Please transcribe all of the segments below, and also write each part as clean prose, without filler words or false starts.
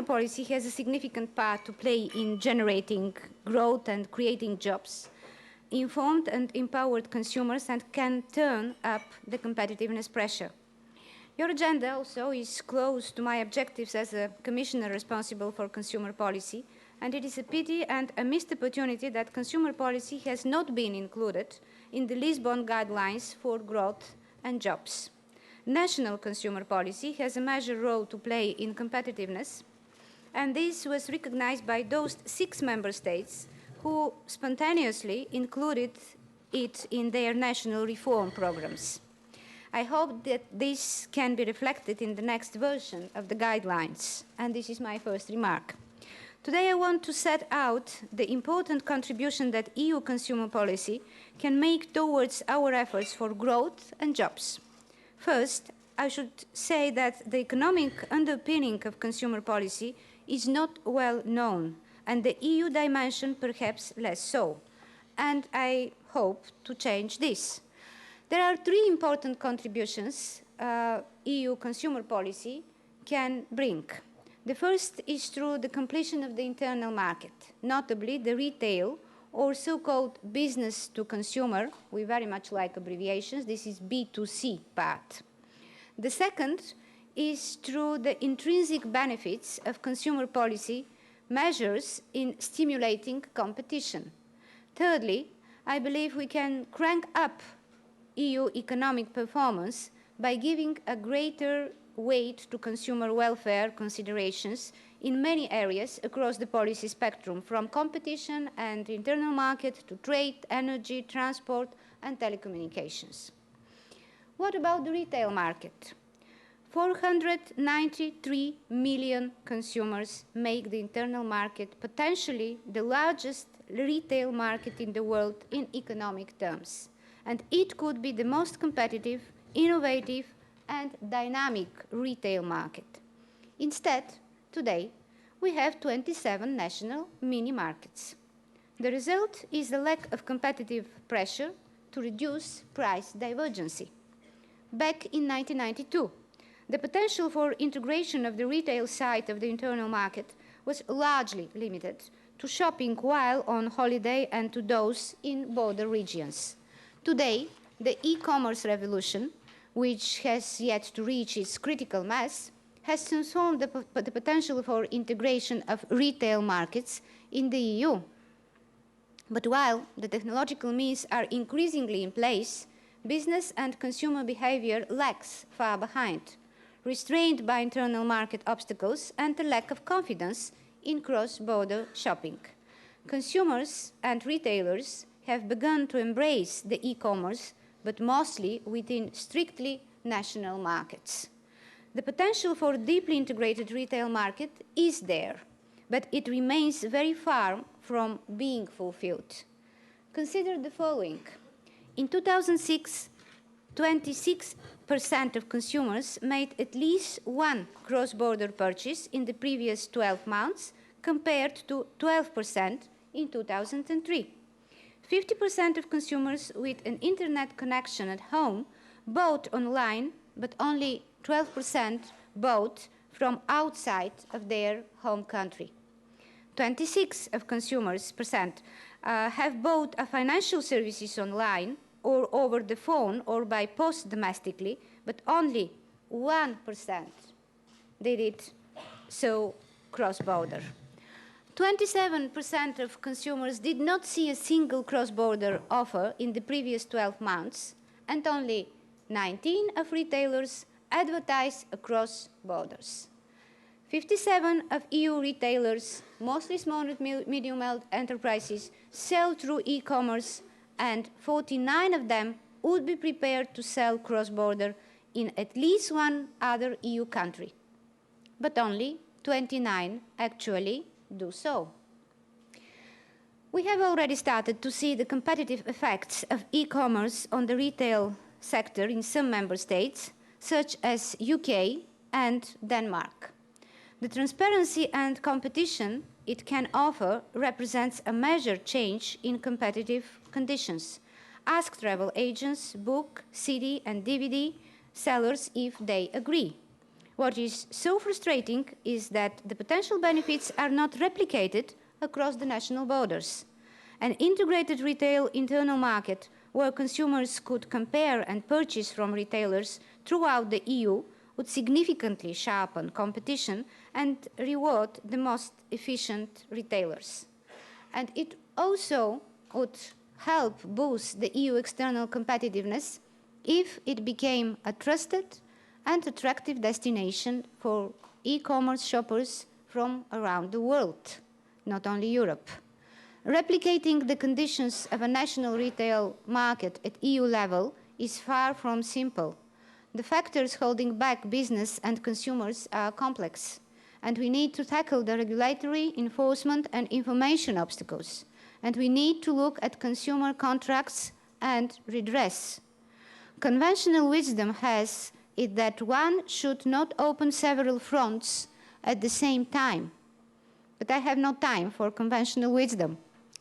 policy has a significant part to play in generating growth and creating jobs, informed and empowered consumers, and can turn up the competitiveness pressure. Your agenda also is close to my objectives as a commissioner responsible for consumer policy, and it is a pity and a missed opportunity that consumer policy has not been included in the Lisbon guidelines for growth and jobs. National consumer policy has a major role to play in competitiveness, and this was recognized by those 6 member states who spontaneously included it in their national reform programs. I hope that this can be reflected in the next version of the guidelines, and this is my first remark. Today I want to set out the important contribution that EU consumer policy can make towards our efforts for growth and jobs. First, I should say that the economic underpinning of consumer policy is not well known, and the EU dimension perhaps less so, and I hope to change this. There are 3 important contributions EU consumer policy can bring. The first is through the completion of the internal market, notably the retail or so-called business to consumer. We very much like abbreviations. This is B2C part. The second is through the intrinsic benefits of consumer policy measures in stimulating competition. Thirdly, I believe we can crank up EU economic performance by giving a greater weight to consumer welfare considerations in many areas across the policy spectrum, from competition and internal market to trade, energy, transport, and telecommunications. What about the retail market? 493 million consumers make the internal market potentially the largest retail market in the world in economic terms, and it could be the most competitive, innovative, and dynamic retail market. Instead, today, we have 27 national mini-markets. The result is a lack of competitive pressure to reduce price divergency. Back in 1992, the potential for integration of the retail side of the internal market was largely limited to shopping while on holiday and to those in border regions. Today, the e-commerce revolution, which has yet to reach its critical mass, has transformed the potential for integration of retail markets in the EU. But while the technological means are increasingly in place, business and consumer behavior lags far behind, restrained by internal market obstacles and a lack of confidence in cross-border shopping. Consumers and retailers have begun to embrace the e-commerce, but mostly within strictly national markets. The potential for a deeply integrated retail market is there, but it remains very far from being fulfilled. Consider the following. In 2006, 26% of consumers made at least one cross-border purchase in the previous 12 months, compared to 12% in 2003. 50% of consumers with an internet connection at home bought online, but only 12% bought from outside of their home country. 26% of consumers have bought financial services online or over the phone or by post domestically, but only 1% did it so cross-border. 27% of consumers did not see a single cross-border offer in the previous 12 months, and only 19% of retailers advertise across borders. 57% of EU retailers, mostly small and medium enterprises, sell through e-commerce, and 49% of them would be prepared to sell cross-border in at least one other EU country. But only 29% actually do so. We have already started to see the competitive effects of e-commerce on the retail sector in some member states, such as UK and Denmark. The transparency and competition it can offer represents a major change in competitive conditions. Ask travel agents, book, CD and DVD sellers if they agree. What is so frustrating is that the potential benefits are not replicated across the national borders. An integrated retail internal market where consumers could compare and purchase from retailers throughout the EU would significantly sharpen competition and reward the most efficient retailers. And it also would help boost the EU external competitiveness if it became a trusted and attractive destination for e-commerce shoppers from around the world, not only Europe. Replicating the conditions of a national retail market at EU level is far from simple. The factors holding back business and consumers are complex, and we need to tackle the regulatory, enforcement, and information obstacles. And we need to look at consumer contracts and redress. Conventional wisdom has it that one should not open several fronts at the same time. But I have no time for conventional wisdom,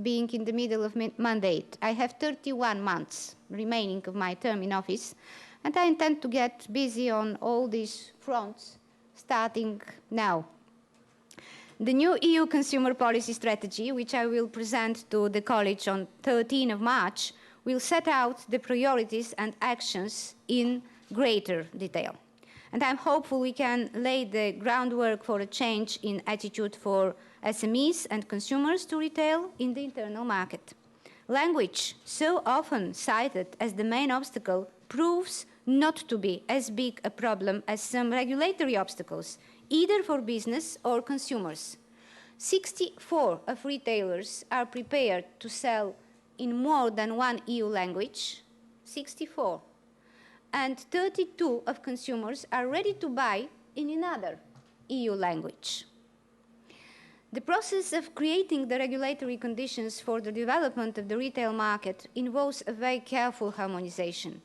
being in the middle of mandate. I have 31 months remaining of my term in office, and I intend to get busy on all these fronts starting now. The new EU consumer policy strategy, which I will present to the College on 13 of March, will set out the priorities and actions in greater detail. And I'm hopeful we can lay the groundwork for a change in attitude for SMEs and consumers to retail in the internal market. Language, so often cited as the main obstacle, proves not to be as big a problem as some regulatory obstacles, either for business or consumers. 64 of retailers are prepared to sell in more than one EU language, 64. And 32 of consumers are ready to buy in another EU language. The process of creating the regulatory conditions for the development of the retail market involves a very careful harmonization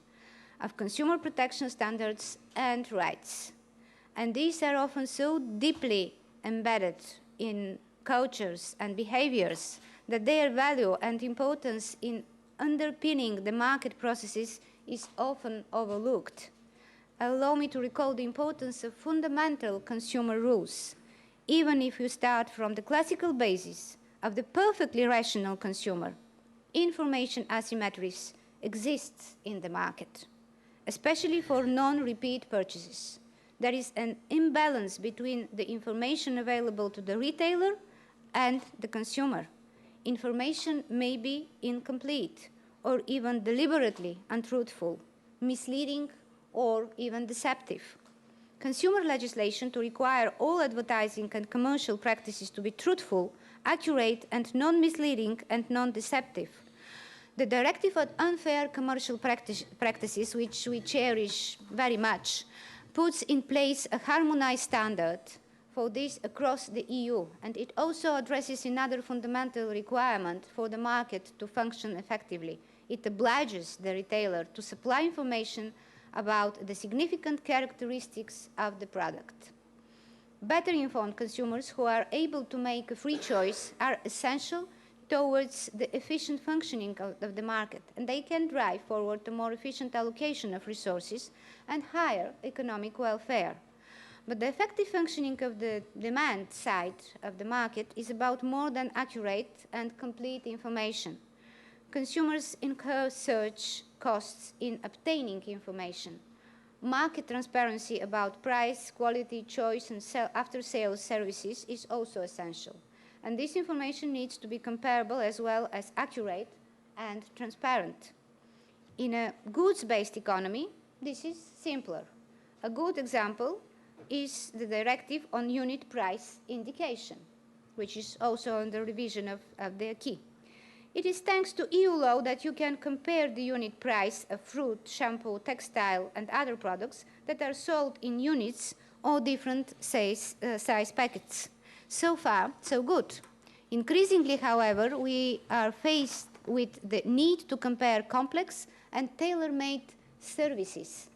of consumer protection standards and rights. And these are often so deeply embedded in cultures and behaviors that their value and importance in underpinning the market processes is often overlooked. Allow me to recall the importance of fundamental consumer rules, even if you start from the classical basis of the perfectly rational consumer. Information asymmetries exist in the market, especially for non-repeat purchases. There is an imbalance between the information available to the retailer and the consumer. Information may be incomplete or even deliberately untruthful, misleading, or even deceptive. Consumer legislation to require all advertising and commercial practices to be truthful, accurate, and non-misleading and non-deceptive. The Directive on Unfair Commercial Practices, which we cherish very much, puts in place a harmonized standard for this across the EU, and it also addresses another fundamental requirement for the market to function effectively. It obliges the retailer to supply information about the significant characteristics of the product. Better informed consumers who are able to make a free choice are essential towards the efficient functioning of the market, and they can drive forward a more efficient allocation of resources and higher economic welfare. But the effective functioning of the demand side of the market is about more than accurate and complete information. Consumers incur surge costs in obtaining information. Market transparency about price, quality, choice, and after-sales services is also essential. And this information needs to be comparable as well as accurate and transparent. In a goods-based economy, this is simpler. A good example is the directive on unit price indication, which is also under revision of the acquis. It is thanks to EU law that you can compare the unit price of fruit, shampoo, textile, and other products that are sold in units or different size packets. So far, so good. Increasingly, however, we are faced with the need to compare complex and tailor-made services.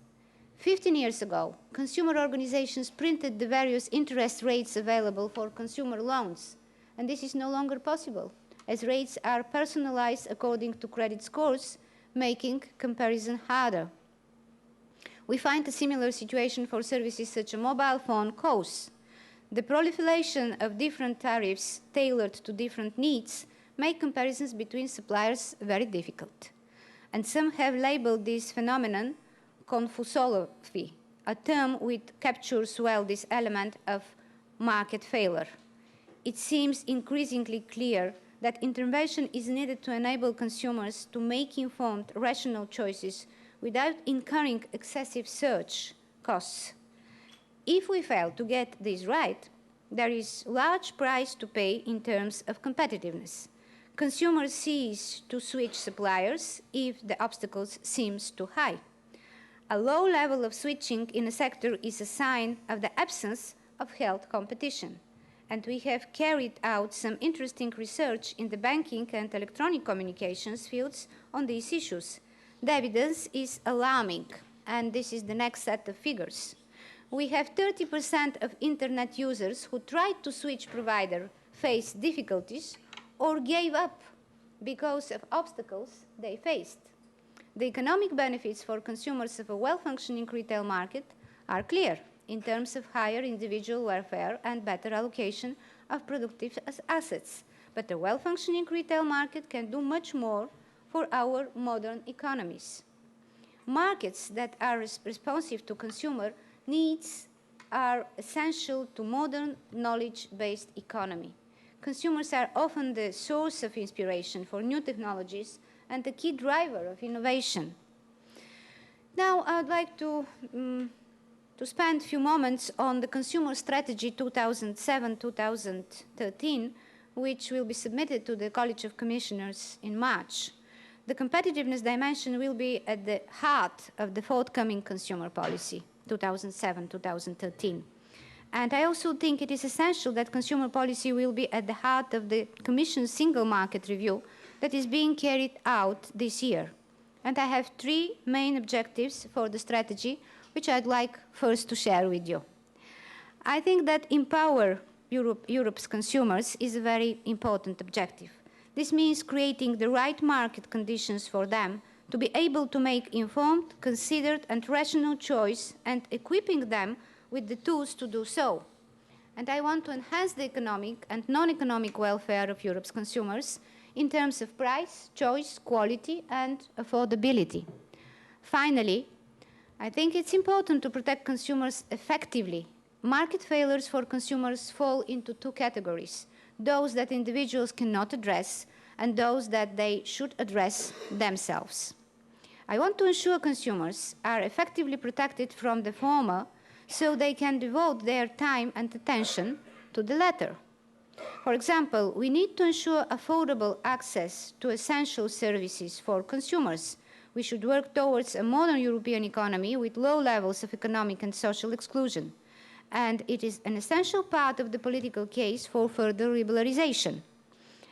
15 years ago, consumer organizations printed the various interest rates available for consumer loans, and this is no longer possible, as rates are personalized according to credit scores, making comparison harder. We find a similar situation for services such as mobile phone calls. The proliferation of different tariffs tailored to different needs make comparisons between suppliers very difficult. And some have labeled this phenomenon confusolophy, a term which captures well this element of market failure. It seems increasingly clear that intervention is needed to enable consumers to make informed, rational choices without incurring excessive search costs. If we fail to get this right, there is a large price to pay in terms of competitiveness. Consumers cease to switch suppliers if the obstacles seem too high. A low level of switching in a sector is a sign of the absence of healthy competition. And we have carried out some interesting research in the banking and electronic communications fields on these issues. The evidence is alarming, and this is the next set of figures. We have 30% of internet users who tried to switch provider faced difficulties or gave up because of obstacles they faced. The economic benefits for consumers of a well-functioning retail market are clear in terms of higher individual welfare and better allocation of productive assets. But a well-functioning retail market can do much more for our modern economies. Markets that are responsive to consumer needs are essential to modern knowledge-based economy. Consumers are often the source of inspiration for new technologies and the key driver of innovation. Now, I would like to spend a few moments on the Consumer Strategy 2007-2013, which will be submitted to the College of Commissioners in March. The competitiveness dimension will be at the heart of the forthcoming consumer policy, 2007-2013. And I also think it is essential that consumer policy will be at the heart of the Commission's single market review that is being carried out this year. And I have three main objectives for the strategy, which I'd like first to share with you. I think that empower Europe's consumers is a very important objective. This means creating the right market conditions for them to be able to make informed, considered, and rational choice, and equipping them with the tools to do so. And I want to enhance the economic and non-economic welfare of Europe's consumers in terms of price, choice, quality, and affordability. Finally, I think it's important to protect consumers effectively. Market failures for consumers fall into two categories: those that individuals cannot address and those that they should address themselves. I want to ensure consumers are effectively protected from the former so they can devote their time and attention to the latter. For example, we need to ensure affordable access to essential services for consumers. We should work towards a modern European economy with low levels of economic and social exclusion. And it is an essential part of the political case for further liberalization.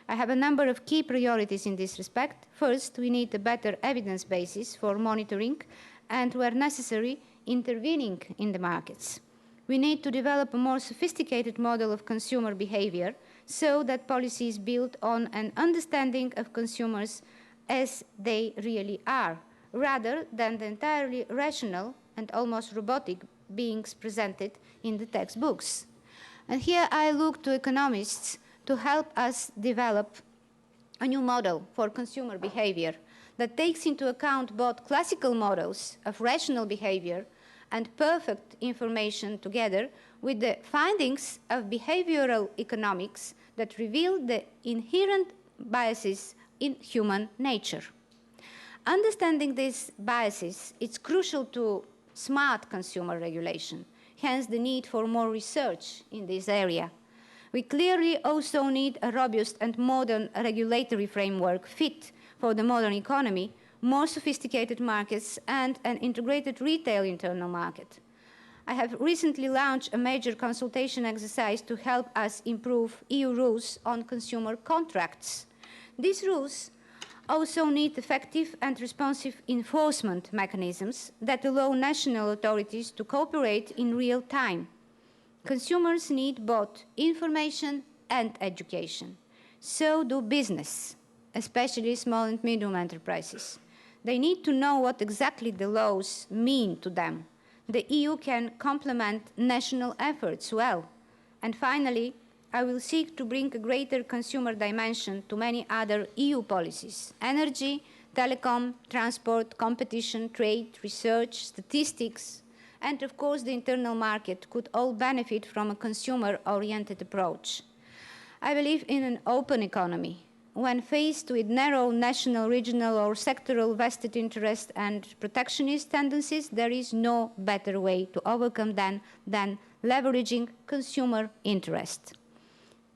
I have a number of key priorities in this respect. First, we need a better evidence basis for monitoring and, where necessary, intervening in the markets. We need to develop a more sophisticated model of consumer behavior so that policy is built on an understanding of consumers as they really are, rather than the entirely rational and almost robotic beings presented in the textbooks. And here I look to economists to help us develop a new model for consumer behavior that takes into account both classical models of rational behavior and perfect information together with the findings of behavioral economics that reveal the inherent biases in human nature. Understanding these biases is crucial to smart consumer regulation, hence the need for more research in this area. We clearly also need a robust and modern regulatory framework fit for the modern economy, more sophisticated markets, and an integrated retail internal market. I have recently launched a major consultation exercise to help us improve EU rules on consumer contracts. These rules also need effective and responsive enforcement mechanisms that allow national authorities to cooperate in real time. Consumers need both information and education. So do business, especially small and medium enterprises. They need to know what exactly the laws mean to them. The EU can complement national efforts well. And finally, I will seek to bring a greater consumer dimension to many other EU policies: energy, telecom, transport, competition, trade, research, statistics, and of course the internal market could all benefit from a consumer-oriented approach. I believe in an open economy. When faced with narrow national, regional, or sectoral vested interest and protectionist tendencies, there is no better way to overcome them than leveraging consumer interest.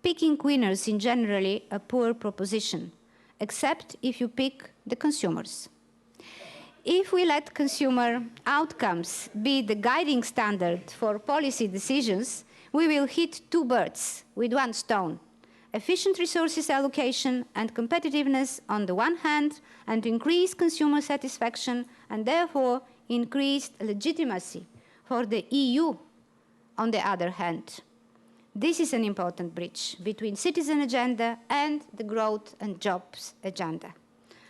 Picking winners is generally a poor proposition, except if you pick the consumers. If we let consumer outcomes be the guiding standard for policy decisions, we will hit two birds with one stone: efficient resources allocation and competitiveness on the one hand, and increased consumer satisfaction and therefore increased legitimacy for the EU on the other hand. This is an important bridge between citizen agenda and the growth and jobs agenda.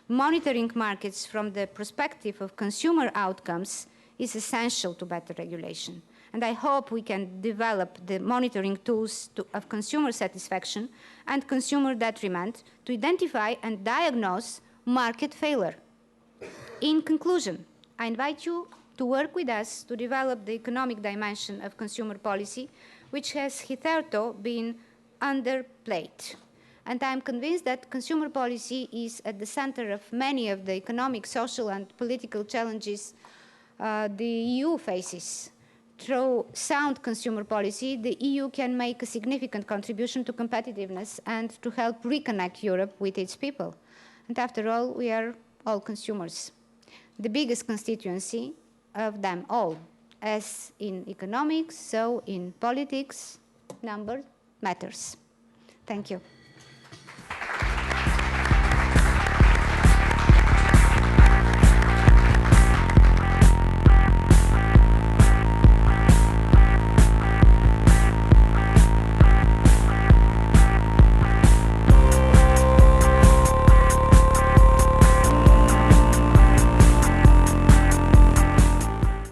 Monitoring markets from the perspective of consumer outcomes is essential to better regulation. And I hope we can develop the monitoring tools of consumer satisfaction and consumer detriment to identify and diagnose market failure. In conclusion, I invite you to work with us to develop the economic dimension of consumer policy, which has hitherto been underplayed. And I am convinced that consumer policy is at the center of many of the economic, social, and political challenges the EU faces. Through sound consumer policy, the EU can make a significant contribution to competitiveness and to help reconnect Europe with its people. And after all, we are all consumers, the biggest constituency of them all. As in economics, so in politics, number matters. Thank you.